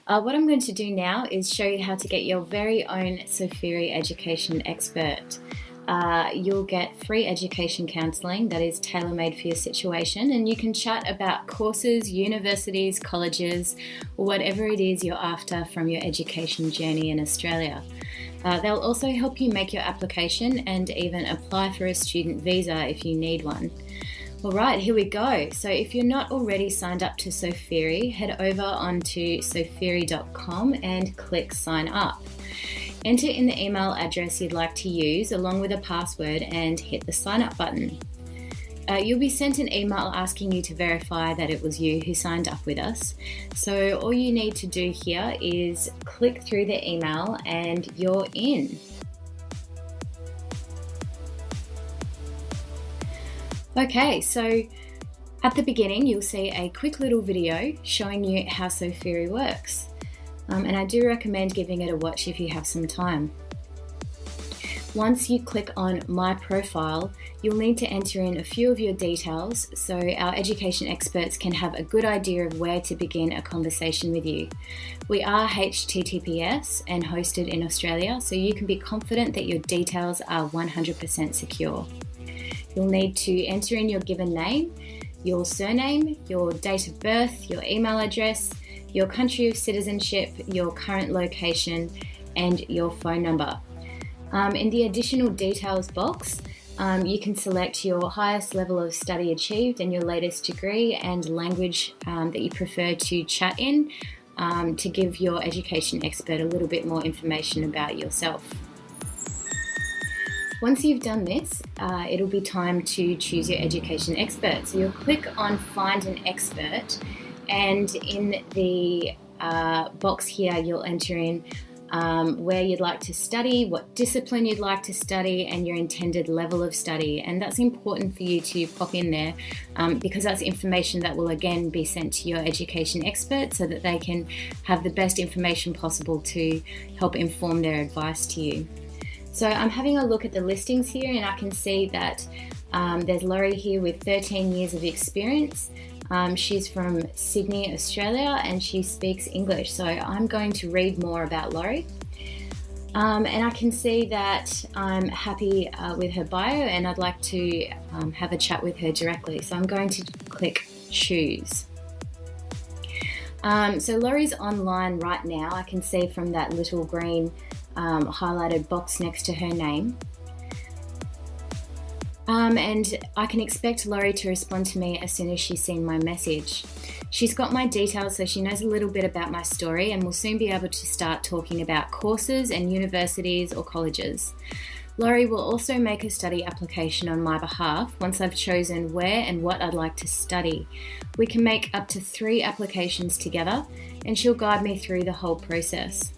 What I'm going to do now is show you how to get your very own Sofiri education expert. You'll get free education counselling that is tailor-made for your situation, and you can chat about courses, universities, colleges, or whatever it is you're after from your education journey in Australia. They'll also help you make your application and even apply for a student visa if you need one. All right, here we go. So if you're not already signed up to Sofiri, head over onto sofiri.com and click sign up. Enter in the email address you'd like to use along with a password and hit the sign up button. You'll be sent an email asking you to verify that it was you who signed up with us. So all you need to do here is click through the email and you're in. Okay, so at the beginning you'll see a quick little video showing you how Sofiri works. And I do recommend giving it a watch if you have some time. Once you click on My Profile, you'll need to enter in a few of your details so our education experts can have a good idea of where to begin a conversation with you. We are HTTPS and hosted in Australia, so you can be confident that your details are 100% secure. You'll need to enter in your given name, your surname, your date of birth, your email address, your country of citizenship, your current location, and your phone number. In the additional details box, you can select your highest level of study achieved and your latest degree and language that you prefer to chat in to give your education expert a little bit more information about yourself. Once you've done this, it'll be time to choose your education expert. So you'll click on Find an Expert, and in the box here you'll enter in where you'd like to study, what discipline you'd like to study, and your intended level of study. And that's important for you to pop in there because that's information that will again be sent to your education expert so that they can have the best information possible to help inform their advice to you. So I'm having a look at the listings here and I can see that there's Laurie here with 13 years of experience. She's from Sydney, Australia, and she speaks English. So I'm going to read more about Laurie. And I can see that I'm happy with her bio and I'd like to have a chat with her directly. So I'm going to click Choose. So Laurie's online right now. I can see from that little green highlighted box next to her name. And I can expect Laurie to respond to me as soon as she's seen my message. She's got my details, so she knows a little bit about my story and will soon be able to start talking about courses and universities or colleges. Laurie will also make a study application on my behalf once I've chosen where and what I'd like to study. We can make up to 3 applications together and she'll guide me through the whole process.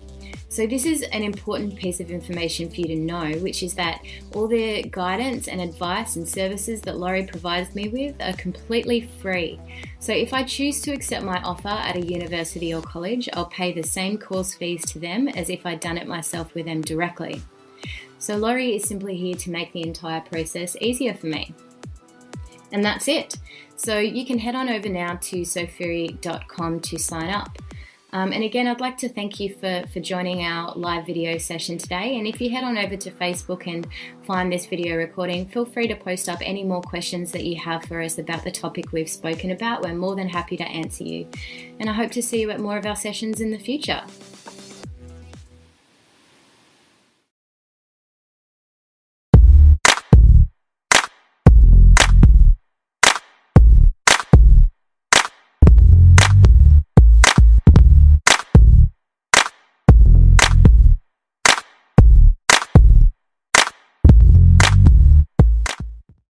So this is an important piece of information for you to know, which is that all the guidance and advice and services that Laurie provides me with are completely free. So if I choose to accept my offer at a university or college, I'll pay the same course fees to them as if I'd done it myself with them directly. So Laurie is simply here to make the entire process easier for me. And that's it. So you can head on over now to sofiri.com to sign up. And again, I'd like to thank you for joining our live video session today. And if you head on over to Facebook and find this video recording, feel free to post up any more questions that you have for us about the topic we've spoken about. We're more than happy to answer you. And I hope to see you at more of our sessions in the future.